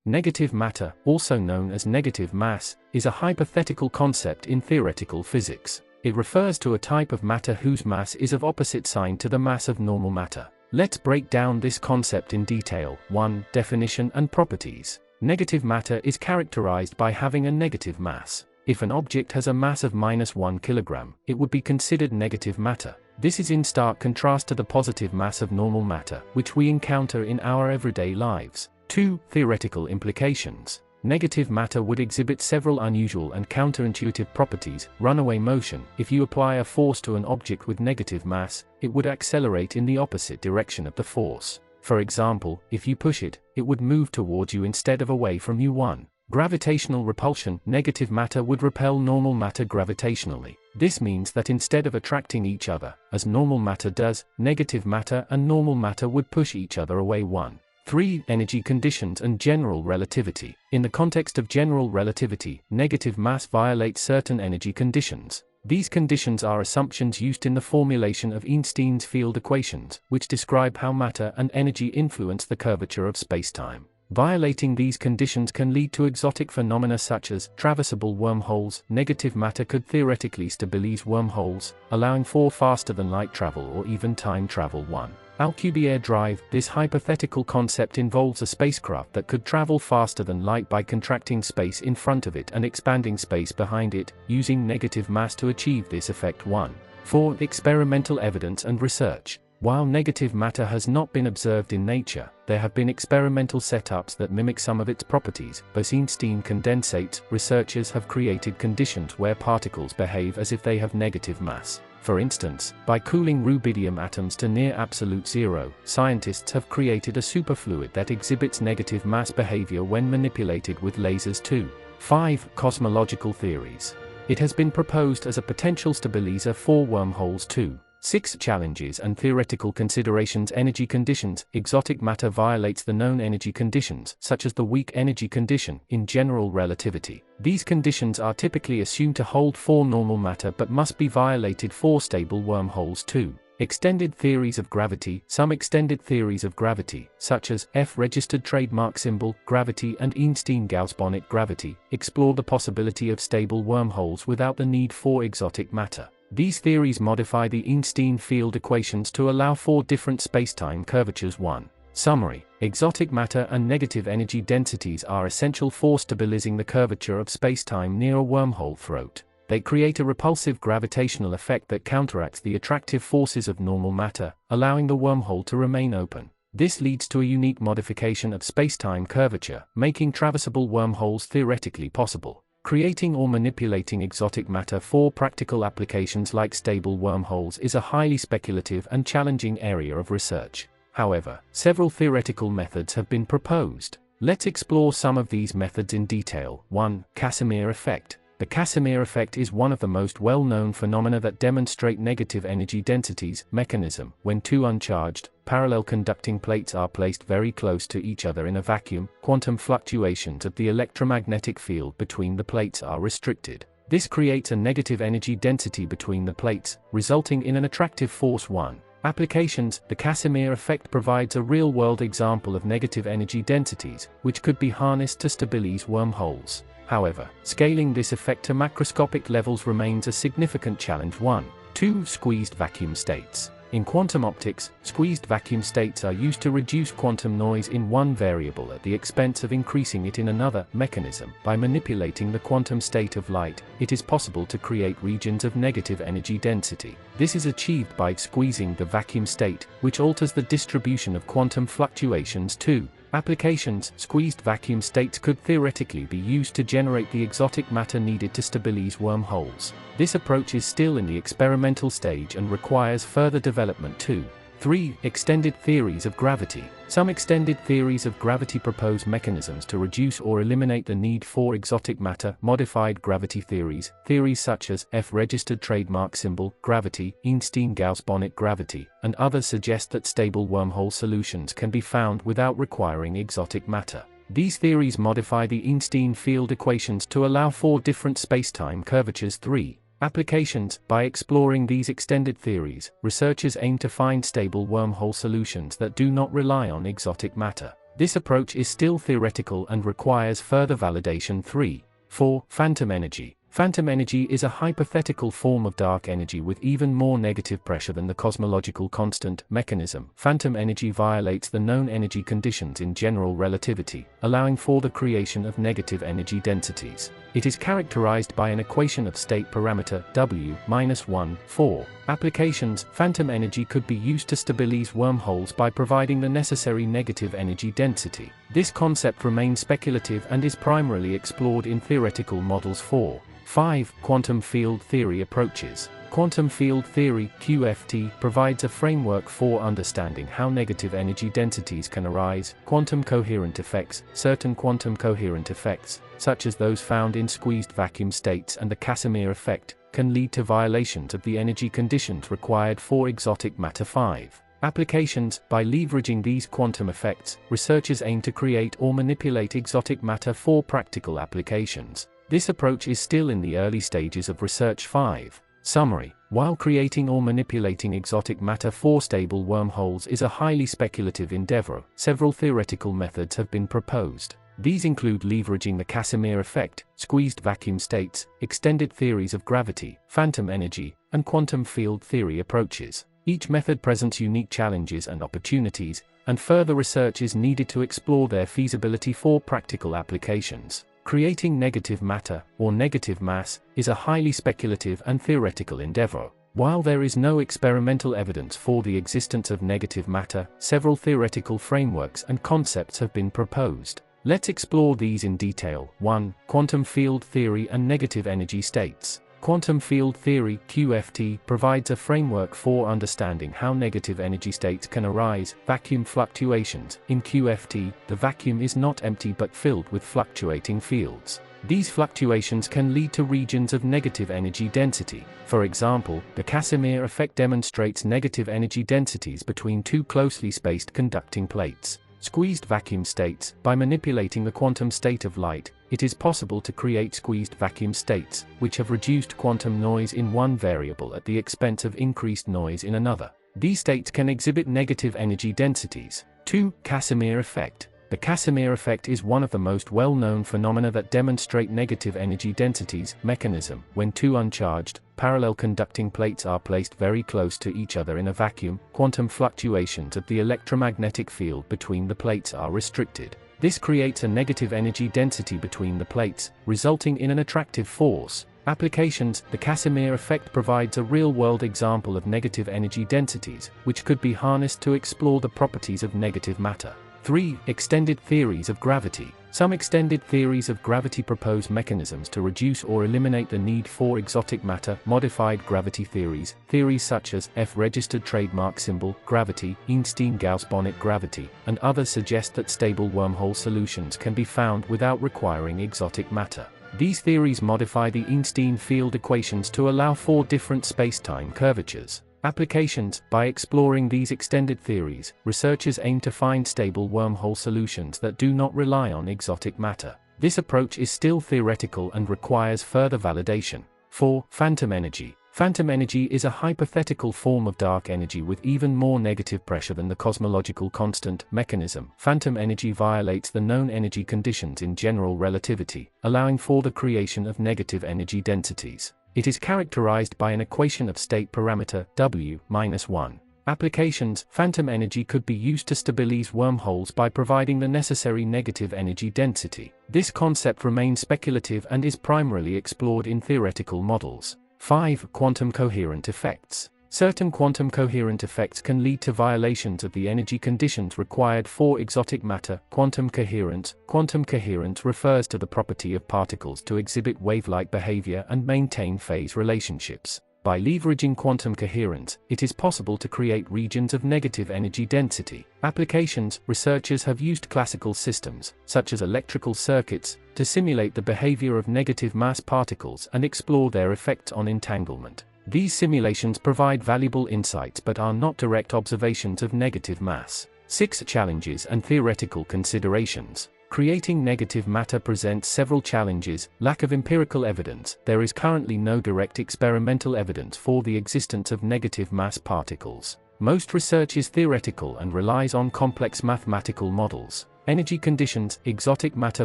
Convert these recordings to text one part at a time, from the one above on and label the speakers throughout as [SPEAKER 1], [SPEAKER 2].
[SPEAKER 1] Negative matter, also known as negative mass, is a hypothetical concept in theoretical physics. It refers to a type of matter whose mass is of opposite sign to the mass of normal matter. Let's break down this concept in detail. 1. Definition and properties. Negative matter is characterized by having a negative mass. If an object has a mass of -1 kg, it would be considered negative matter. This is in stark contrast to the positive mass of normal matter, which we encounter in our everyday lives. 2. Theoretical implications. Negative matter would exhibit several unusual and counterintuitive properties. Runaway motion. If you apply a force to an object with negative mass, it would accelerate in the opposite direction of the force. For example, if you push it, it would move towards you instead of away from you. 1. Gravitational repulsion. Negative matter would repel normal matter gravitationally. This means that instead of attracting each other, as normal matter does, negative matter and normal matter would push each other away. 1. 3. Energy conditions and general relativity. In the context of general relativity, negative mass violates certain energy conditions. These conditions are assumptions used in the formulation of Einstein's field equations, which describe how matter and energy influence the curvature of spacetime. Violating these conditions can lead to exotic phenomena such as traversable wormholes. Negative matter could theoretically stabilize wormholes, allowing for faster-than-light travel or even time travel. 1. Alcubierre drive. This hypothetical concept involves a spacecraft that could travel faster than light by contracting space in front of it and expanding space behind it, using negative mass to achieve this effect. 1. 4. Experimental evidence and research. While negative matter has not been observed in nature, there have been experimental setups that mimic some of its properties. Bose-Einstein condensates. Researchers have created conditions where particles behave as if they have negative mass. For instance, by cooling rubidium atoms to near absolute zero, scientists have created a superfluid that exhibits negative mass behavior when manipulated with lasers. 2. 5. Cosmological theories. It has been proposed as a potential stabilizer for wormholes. 2. 6. Challenges and theoretical considerations. Energy conditions. Exotic matter violates the known energy conditions, such as the weak energy condition, in general relativity. These conditions are typically assumed to hold for normal matter but must be violated for stable wormholes. 2. Extended theories of gravity. Some extended theories of gravity, such as F-registered trademark symbol, gravity and Einstein-Gauss-Bonnet gravity, explore the possibility of stable wormholes without the need for exotic matter. These theories modify the Einstein field equations to allow for different spacetime curvatures. 1. Summary. Exotic matter and negative energy densities are essential for stabilizing the curvature of spacetime near a wormhole throat. They create a repulsive gravitational effect that counteracts the attractive forces of normal matter, allowing the wormhole to remain open. This leads to a unique modification of spacetime curvature, making traversable wormholes theoretically possible. Creating or manipulating exotic matter for practical applications like stable wormholes is a highly speculative and challenging area of research. However, several theoretical methods have been proposed. Let's explore some of these methods in detail. 1. Casimir effect. The Casimir effect is one of the most well-known phenomena that demonstrate negative energy densities. Mechanism. When two uncharged, parallel conducting plates are placed very close to each other in a vacuum, quantum fluctuations of the electromagnetic field between the plates are restricted. This creates a negative energy density between the plates, resulting in an attractive force. 1. Applications. The Casimir effect provides a real-world example of negative energy densities, which could be harnessed to stabilize wormholes. However, scaling this effect to macroscopic levels remains a significant challenge. 1. 2. Squeezed vacuum states. In quantum optics, squeezed vacuum states are used to reduce quantum noise in one variable at the expense of increasing it in another. Mechanism. By manipulating the quantum state of light, it is possible to create regions of negative energy density. This is achieved by squeezing the vacuum state, which alters the distribution of quantum fluctuations. 2. Applications. Squeezed vacuum states could theoretically be used to generate the exotic matter needed to stabilize wormholes. This approach is still in the experimental stage and requires further development. 2. 3. Extended theories of gravity. Some extended theories of gravity propose mechanisms to reduce or eliminate the need for exotic matter. Modified gravity theories. Theories such as F-registered trademark symbol, gravity, Einstein-Gauss-Bonnet gravity, and others suggest that stable wormhole solutions can be found without requiring exotic matter. These theories modify the Einstein field equations to allow for different spacetime curvatures. 3. Applications. By exploring these extended theories, researchers aim to find stable wormhole solutions that do not rely on exotic matter. This approach is still theoretical and requires further validation. 3. 4. Phantom energy. Phantom energy is a hypothetical form of dark energy with even more negative pressure than the cosmological constant mechanism. Phantom energy violates the known energy conditions in general relativity, allowing for the creation of negative energy densities. It is characterized by an equation of state parameter W-1, 4. Applications. Phantom energy could be used to stabilize wormholes by providing the necessary negative energy density. This concept remains speculative and is primarily explored in theoretical models. 4. 5. Quantum field theory approaches. Quantum field theory (QFT) provides a framework for understanding how negative energy densities can arise. Quantum coherent effects. Certain quantum coherent effects, such as those found in squeezed vacuum states and the Casimir effect, can lead to violations of the energy conditions required for exotic matter. 5. Applications. By leveraging these quantum effects, researchers aim to create or manipulate exotic matter for practical applications. This approach is still in the early stages of research. 5. Summary. While creating or manipulating exotic matter for stable wormholes is a highly speculative endeavor, several theoretical methods have been proposed. These include leveraging the Casimir effect, squeezed vacuum states, extended theories of gravity, phantom energy, and quantum field theory approaches. Each method presents unique challenges and opportunities, and further research is needed to explore their feasibility for practical applications. Creating negative matter, or negative mass, is a highly speculative and theoretical endeavor. While there is no experimental evidence for the existence of negative matter, several theoretical frameworks and concepts have been proposed. Let's explore these in detail. 1. Quantum field theory and negative energy states. Quantum field theory (QFT) provides a framework for understanding how negative energy states can arise. Vacuum fluctuations. In QFT, the vacuum is not empty but filled with fluctuating fields. These fluctuations can lead to regions of negative energy density. For example, the Casimir effect demonstrates negative energy densities between two closely spaced conducting plates. Squeezed vacuum states. By manipulating the quantum state of light, it is possible to create squeezed vacuum states, which have reduced quantum noise in one variable at the expense of increased noise in another. These states can exhibit negative energy densities. 2. Casimir effect. The Casimir effect is one of the most well-known phenomena that demonstrate negative energy densities. Mechanism. When two uncharged, parallel conducting plates are placed very close to each other in a vacuum, quantum fluctuations of the electromagnetic field between the plates are restricted. This creates a negative energy density between the plates, resulting in an attractive force. Applications. The Casimir effect provides a real-world example of negative energy densities, which could be harnessed to explore the properties of negative matter. 3. Extended theories of gravity. Some extended theories of gravity propose mechanisms to reduce or eliminate the need for exotic matter. Modified gravity theories. Theories such as F-registered trademark symbol gravity, Einstein-Gauss-Bonnet gravity, and others suggest that stable wormhole solutions can be found without requiring exotic matter. These theories modify the Einstein field equations to allow for different spacetime curvatures. Applications. By exploring these extended theories, researchers aim to find stable wormhole solutions that do not rely on exotic matter. This approach is still theoretical and requires further validation. 4. Phantom energy. Phantom energy is a hypothetical form of dark energy with even more negative pressure than the cosmological constant mechanism. Phantom energy violates the known energy conditions in general relativity, allowing for the creation of negative energy densities. It is characterized by an equation of state parameter W-1. Applications. Phantom energy could be used to stabilize wormholes by providing the necessary negative energy density. This concept remains speculative and is primarily explored in theoretical models. 5. Quantum coherent effects. Certain quantum coherent effects can lead to violations of the energy conditions required for exotic matter. Quantum coherence. Quantum coherence refers to the property of particles to exhibit wave-like behavior and maintain phase relationships. By leveraging quantum coherence, it is possible to create regions of negative energy density. Applications. Researchers have used classical systems, such as electrical circuits, to simulate the behavior of negative mass particles and explore their effects on entanglement. These simulations provide valuable insights but are not direct observations of negative mass. 6. Challenges and theoretical considerations. Creating negative matter presents several challenges. Lack of empirical evidence. There is currently no direct experimental evidence for the existence of negative mass particles. Most research is theoretical and relies on complex mathematical models. Energy conditions. Exotic matter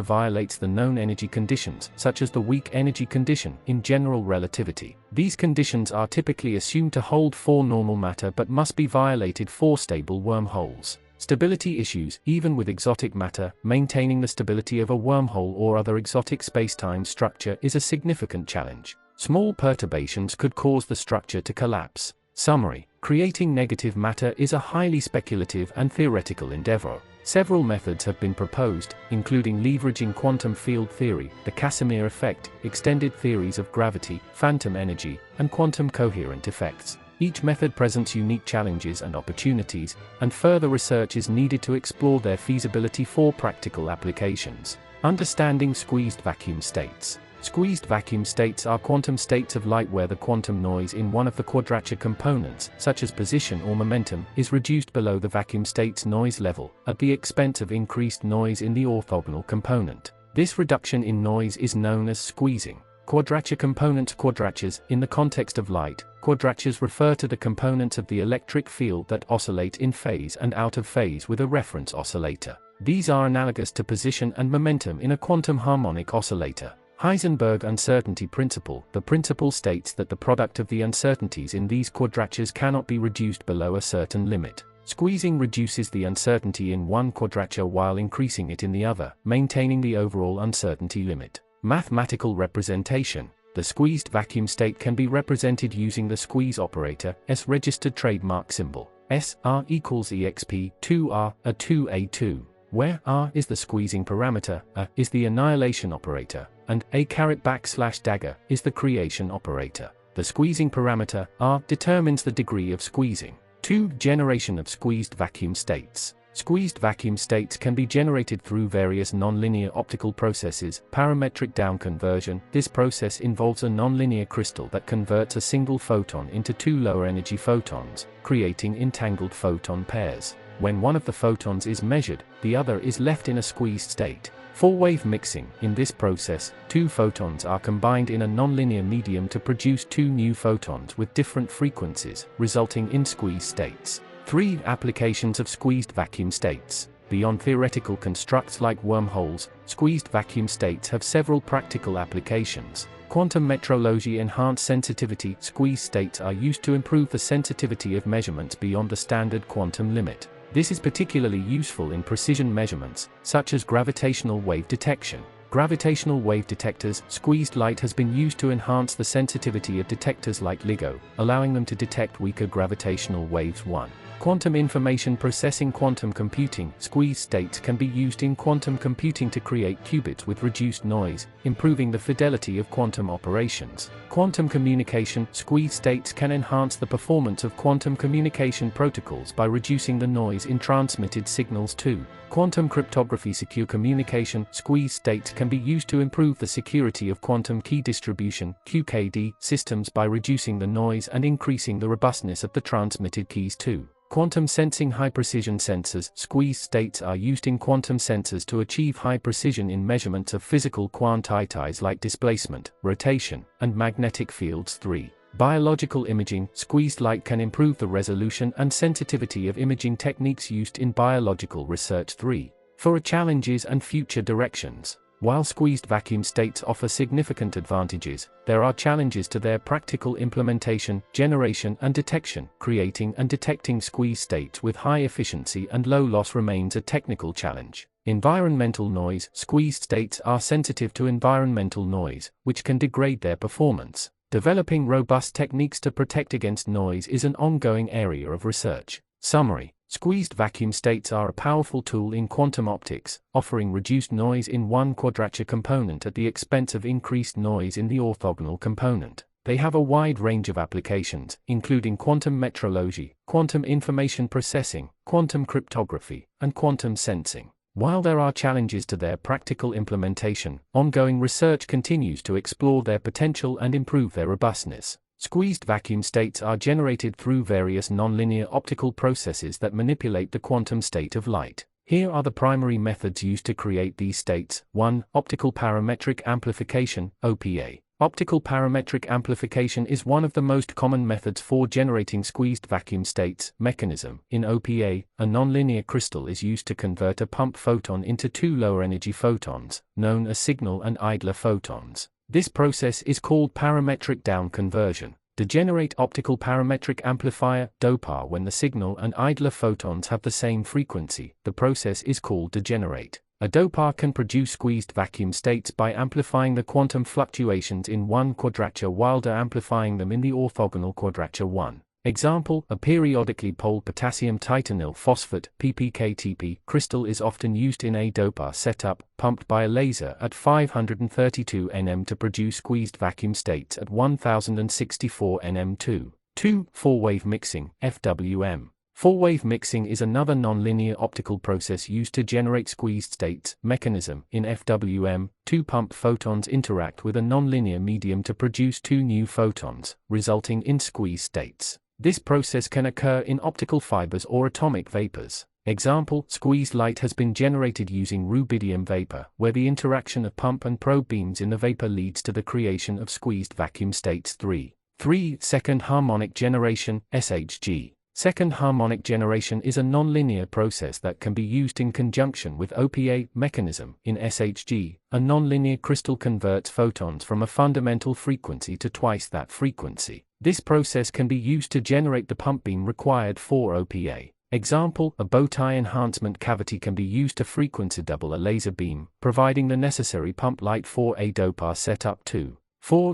[SPEAKER 1] violates the known energy conditions, such as the weak energy condition, in general relativity. These conditions are typically assumed to hold for normal matter but must be violated for stable wormholes. Stability issues. Even with exotic matter, maintaining the stability of a wormhole or other exotic spacetime structure is a significant challenge. Small perturbations could cause the structure to collapse. Summary: creating negative matter is a highly speculative and theoretical endeavor. Several methods have been proposed, including leveraging quantum field theory, the Casimir effect, extended theories of gravity, phantom energy, and quantum coherent effects. Each method presents unique challenges and opportunities, and further research is needed to explore their feasibility for practical applications. Understanding squeezed vacuum states. Squeezed vacuum states are quantum states of light where the quantum noise in one of the quadrature components, such as position or momentum, is reduced below the vacuum state's noise level, at the expense of increased noise in the orthogonal component. This reduction in noise is known as squeezing. Quadrature components. Quadratures. In the context of light, quadratures refer to the components of the electric field that oscillate in phase and out of phase with a reference oscillator. These are analogous to position and momentum in a quantum harmonic oscillator. Heisenberg uncertainty principle. The principle states that the product of the uncertainties in these quadratures cannot be reduced below a certain limit. Squeezing reduces the uncertainty in one quadrature while increasing it in the other, maintaining the overall uncertainty limit. Mathematical representation. The squeezed vacuum state can be represented using the squeeze operator, S registered trademark symbol, S R equals exp 2R a 2A2, where R is the squeezing parameter, A is the annihilation operator, and A ℏ dagger is the creation operator. The squeezing parameter, R, determines the degree of squeezing. 2. Generation of squeezed vacuum states. Squeezed vacuum states can be generated through various nonlinear optical processes. Parametric down conversion. This process involves a nonlinear crystal that converts a single photon into two lower energy photons, creating entangled photon pairs. When one of the photons is measured, the other is left in a squeezed state. Four-wave mixing. In this process, two photons are combined in a nonlinear medium to produce two new photons with different frequencies, resulting in squeezed states. 3. Applications of squeezed vacuum states. Beyond theoretical constructs like wormholes, squeezed vacuum states have several practical applications. Quantum metrology. Enhanced sensitivity. Squeezed states are used to improve the sensitivity of measurements beyond the standard quantum limit. This is particularly useful in precision measurements, such as gravitational wave detection. Gravitational wave detectors. Squeezed light has been used to enhance the sensitivity of detectors like LIGO, allowing them to detect weaker gravitational waves. 1. Quantum information processing. Quantum computing. Squeezed states can be used in quantum computing to create qubits with reduced noise, improving the fidelity of quantum operations. Quantum communication. Squeezed states can enhance the performance of quantum communication protocols by reducing the noise in transmitted signals. 2. Quantum cryptography. Secure communication. Squeezed states can be used to improve the security of quantum key distribution (QKD) systems by reducing the noise and increasing the robustness of the transmitted keys. 2. Quantum sensing. High-precision sensors. Squeezed states are used in quantum sensors to achieve high precision in measurements of physical quantities like displacement, rotation, and magnetic fields. 3. Biological imaging. Squeezed light can improve the resolution and sensitivity of imaging techniques used in biological research. 3. For challenges and future directions. While squeezed vacuum states offer significant advantages, there are challenges to their practical implementation, generation and detection. Creating and detecting squeezed states with high efficiency and low loss remains a technical challenge. Environmental noise. Squeezed states are sensitive to environmental noise, which can degrade their performance. Developing robust techniques to protect against noise is an ongoing area of research. Summary: squeezed vacuum states are a powerful tool in quantum optics, offering reduced noise in one quadrature component at the expense of increased noise in the orthogonal component. They have a wide range of applications, including quantum metrology, quantum information processing, quantum cryptography, and quantum sensing. While there are challenges to their practical implementation, ongoing research continues to explore their potential and improve their robustness. Squeezed vacuum states are generated through various nonlinear optical processes that manipulate the quantum state of light. Here are the primary methods used to create these states. 1. Optical parametric amplification, OPA. Optical parametric amplification is one of the most common methods for generating squeezed vacuum states. Mechanism. In OPA, a nonlinear crystal is used to convert a pump photon into two lower energy photons, known as signal and idler photons. This process is called parametric down conversion. Degenerate optical parametric amplifier (DOPA). When the signal and idler photons have the same frequency, the process is called degenerate. A DOPA can produce squeezed vacuum states by amplifying the quantum fluctuations in one quadrature while de-amplifying them in the orthogonal quadrature 1. Example: a periodically poled potassium titanyl phosphate (PPKTP) crystal is often used in a DOPA setup, pumped by a laser at 532 nm to produce squeezed vacuum states at 1064 nm. 2. Four-wave mixing (FWM). Four-wave mixing is another nonlinear optical process used to generate squeezed states. Mechanism. In FWM, two pump photons interact with a nonlinear medium to produce two new photons, resulting in squeezed states. This process can occur in optical fibers or atomic vapors. Example: squeezed light has been generated using rubidium vapor, where the interaction of pump and probe beams in the vapor leads to the creation of squeezed vacuum states. 3. Second harmonic generation (SHG). Second harmonic generation is a nonlinear process that can be used in conjunction with OPA. Mechanism. In SHG, a nonlinear crystal converts photons from a fundamental frequency to twice that frequency. This process can be used to generate the pump beam required for OPA. Example: a bow tie enhancement cavity can be used to frequency double a laser beam, providing the necessary pump light for a DOPA setup. 2.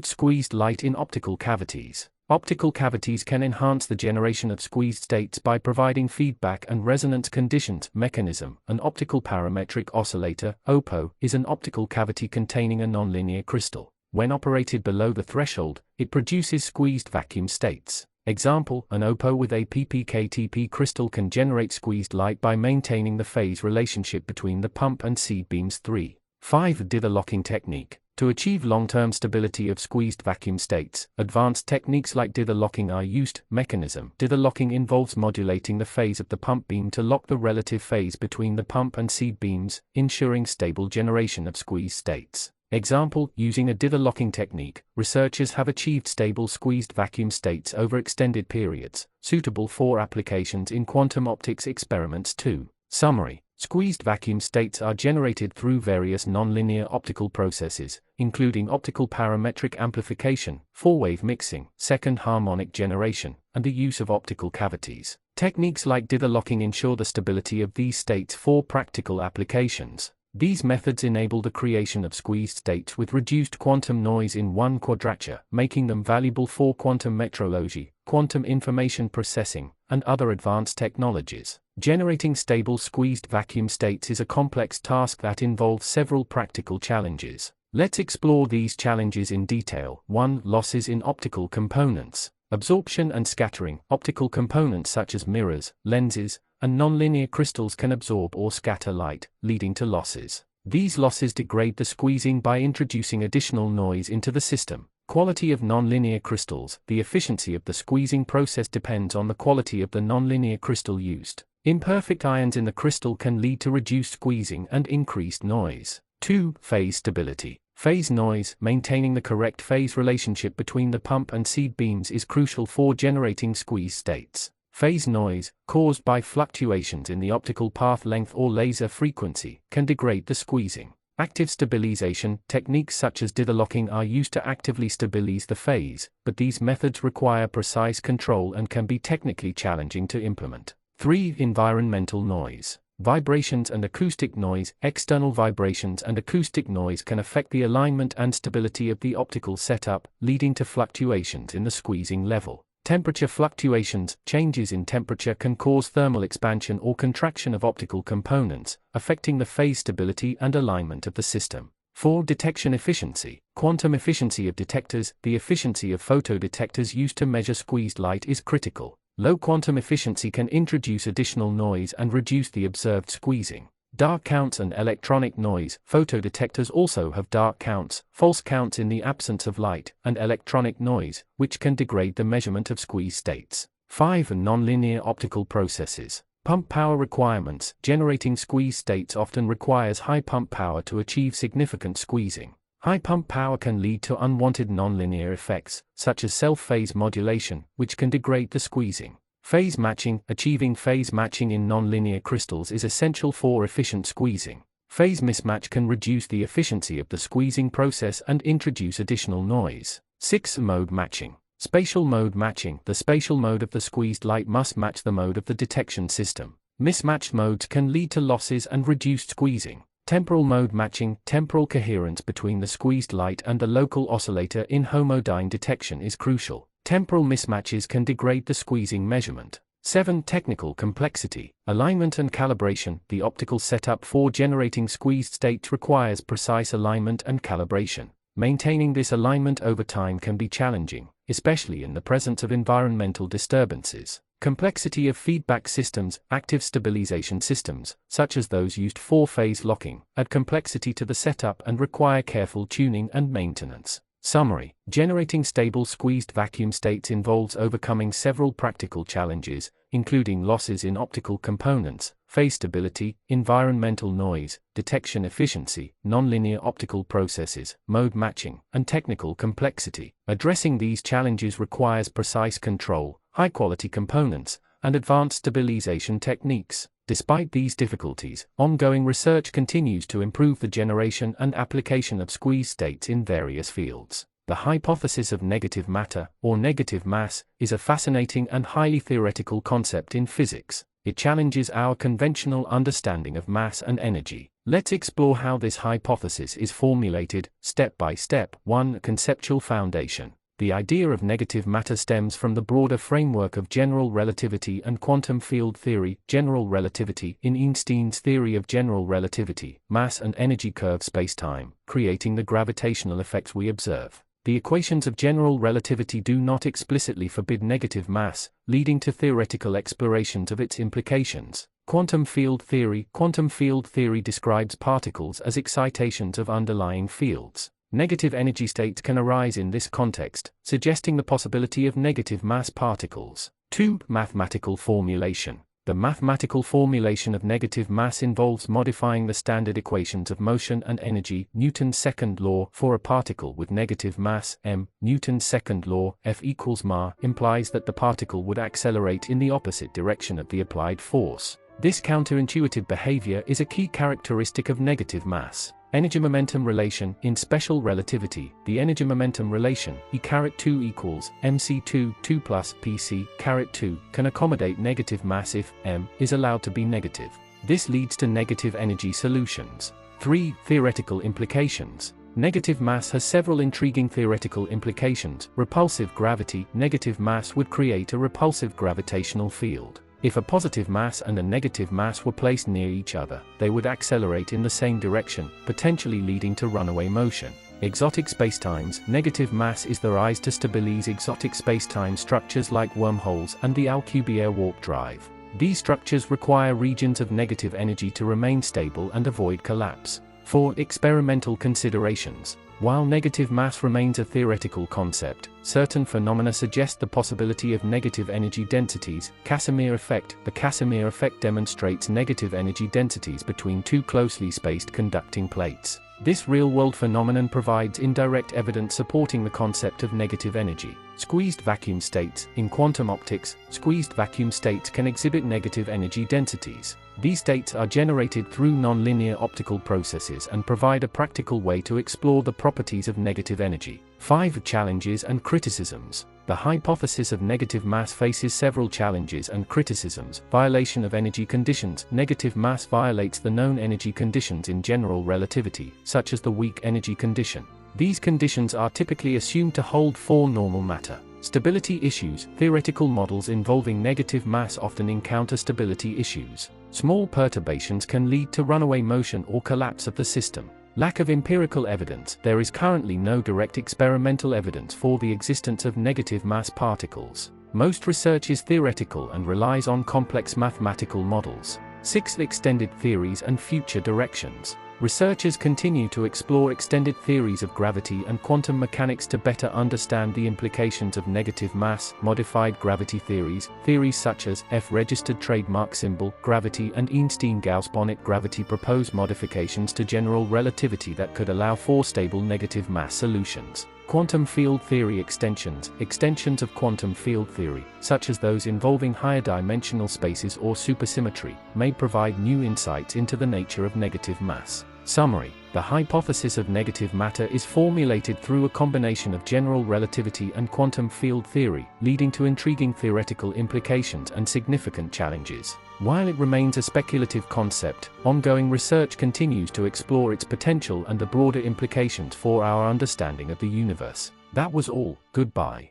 [SPEAKER 1] Squeezed light in optical cavities. Optical cavities can enhance the generation of squeezed states by providing feedback and resonance conditions. Mechanism. An optical parametric oscillator (OPO) is an optical cavity containing a nonlinear crystal. When operated below the threshold, it produces squeezed vacuum states. Example: an OPO with a PPKTP crystal can generate squeezed light by maintaining the phase relationship between the pump and seed beams. 3. Dither locking technique. To achieve long-term stability of squeezed vacuum states, advanced techniques like dither locking are used. Mechanism. Dither locking involves modulating the phase of the pump beam to lock the relative phase between the pump and seed beams, ensuring stable generation of squeezed states. Example: using a dither locking technique, researchers have achieved stable squeezed vacuum states over extended periods, suitable for applications in quantum optics experiments. 2. Summary. Squeezed vacuum states are generated through various nonlinear optical processes, including optical parametric amplification, four-wave mixing, second harmonic generation, and the use of optical cavities. Techniques like dither locking ensure the stability of these states for practical applications. These methods enable the creation of squeezed states with reduced quantum noise in one quadrature, making them valuable for quantum metrology, quantum information processing, and other advanced technologies. Generating stable squeezed vacuum states is a complex task that involves several practical challenges. Let's explore these challenges in detail. 1. Losses in optical components. Absorption and scattering. Optical components such as mirrors, lenses, and nonlinear crystals can absorb or scatter light, leading to losses. These losses degrade the squeezing by introducing additional noise into the system. Quality of nonlinear crystals. The efficiency of the squeezing process depends on the quality of the nonlinear crystal used. Imperfect ions in the crystal can lead to reduced squeezing and increased noise. 2. Phase stability. Phase noise. Maintaining the correct phase relationship between the pump and seed beams is crucial for generating squeeze states. Phase noise, caused by fluctuations in the optical path length or laser frequency, can degrade the squeezing. Active stabilization. Techniques such as dither locking are used to actively stabilize the phase, but these methods require precise control and can be technically challenging to implement. 3. Environmental noise. Vibrations and acoustic noise. External vibrations and acoustic noise can affect the alignment and stability of the optical setup, leading to fluctuations in the squeezing level. Temperature fluctuations. Changes in temperature can cause thermal expansion or contraction of optical components, affecting the phase stability and alignment of the system. 4. Detection efficiency. Quantum efficiency of detectors. The efficiency of photodetectors used to measure squeezed light is critical. Low quantum efficiency can introduce additional noise and reduce the observed squeezing. Dark counts and electronic noise. Photodetectors also have dark counts, false counts in the absence of light, and electronic noise, which can degrade the measurement of squeeze states. 5. Nonlinear optical processes. Pump power requirements. Generating squeeze states often requires high pump power to achieve significant squeezing. High pump power can lead to unwanted nonlinear effects, such as self-phase modulation, which can degrade the squeezing. Phase matching. Achieving phase matching in nonlinear crystals is essential for efficient squeezing. Phase mismatch can reduce the efficiency of the squeezing process and introduce additional noise. 6. Mode matching. Spatial mode matching. The spatial mode of the squeezed light must match the mode of the detection system. Mismatched modes can lead to losses and reduced squeezing. Temporal mode matching. Temporal coherence between the squeezed light and the local oscillator in homodyne detection is crucial. Temporal mismatches can degrade the squeezing measurement. 7. Technical complexity. Alignment and calibration. The optical setup for generating squeezed states requires precise alignment and calibration. Maintaining this alignment over time can be challenging, especially in the presence of environmental disturbances. Complexity of feedback systems. Active stabilization systems, such as those used for phase locking, add complexity to the setup and require careful tuning and maintenance. Summary. Generating stable squeezed vacuum states involves overcoming several practical challenges, including losses in optical components, phase stability, environmental noise, detection efficiency, nonlinear optical processes, mode matching, and technical complexity. Addressing these challenges requires precise control, high-quality components, and advanced stabilization techniques. Despite these difficulties, ongoing research continues to improve the generation and application of squeeze states in various fields. The hypothesis of negative matter, or negative mass, is a fascinating and highly theoretical concept in physics. It challenges our conventional understanding of mass and energy. Let's explore how this hypothesis is formulated, step by step. 1. Conceptual foundation. The idea of negative matter stems from the broader framework of general relativity and quantum field theory. General relativity. In Einstein's theory of general relativity, mass and energy curve spacetime, creating the gravitational effects we observe. The equations of general relativity do not explicitly forbid negative mass, leading to theoretical explorations of its implications. Quantum field theory. Quantum field theory describes particles as excitations of underlying fields. Negative energy states can arise in this context, suggesting the possibility of negative mass particles. 2. Mathematical formulation. The mathematical formulation of negative mass involves modifying the standard equations of motion and energy. Newton's second law for a particle with negative mass, m. Newton's second law, F equals ma, implies that the particle would accelerate in the opposite direction of the applied force. This counterintuitive behavior is a key characteristic of negative mass. Energy-momentum relation. In special relativity, the energy-momentum relation, E⁻² equals mc2 2 plus pc⁻², can accommodate negative mass if m is allowed to be negative. This leads to negative energy solutions. 3. Theoretical implications. Negative mass has several intriguing theoretical implications. Repulsive gravity. Negative mass would create a repulsive gravitational field. If a positive mass and a negative mass were placed near each other, they would accelerate in the same direction, potentially leading to runaway motion. Exotic spacetimes. Negative mass is the rise to stabilize exotic spacetime structures like wormholes and the Alcubierre warp drive. These structures require regions of negative energy to remain stable and avoid collapse. 4. Experimental considerations. While negative mass remains a theoretical concept, certain phenomena suggest the possibility of negative energy densities. Casimir effect. The Casimir effect demonstrates negative energy densities between two closely spaced conducting plates. This real-world phenomenon provides indirect evidence supporting the concept of negative energy. Squeezed vacuum states. In quantum optics, squeezed vacuum states can exhibit negative energy densities. These states are generated through nonlinear optical processes and provide a practical way to explore the properties of negative energy. 5. Challenges and criticisms. The hypothesis of negative mass faces several challenges and criticisms. Violation of energy conditions. Negative mass violates the known energy conditions in general relativity, such as the weak energy condition. These conditions are typically assumed to hold for normal matter. Stability issues. Theoretical models involving negative mass often encounter stability issues. Small perturbations can lead to runaway motion or collapse of the system. Lack of empirical evidence. There is currently no direct experimental evidence for the existence of negative mass particles. Most research is theoretical and relies on complex mathematical models. 6. Extended theories and future directions. Researchers continue to explore extended theories of gravity and quantum mechanics to better understand the implications of negative mass, modified gravity theories. Theories such as F-registered trademark symbol gravity and Einstein-Gauss-Bonnet gravity propose modifications to general relativity that could allow for stable negative mass solutions. Quantum field theory extensions. Extensions of quantum field theory, such as those involving higher dimensional spaces or supersymmetry, may provide new insights into the nature of negative mass. Summary: the hypothesis of negative matter is formulated through a combination of general relativity and quantum field theory, leading to intriguing theoretical implications and significant challenges. While it remains a speculative concept, ongoing research continues to explore its potential and the broader implications for our understanding of the universe. That was all. Goodbye.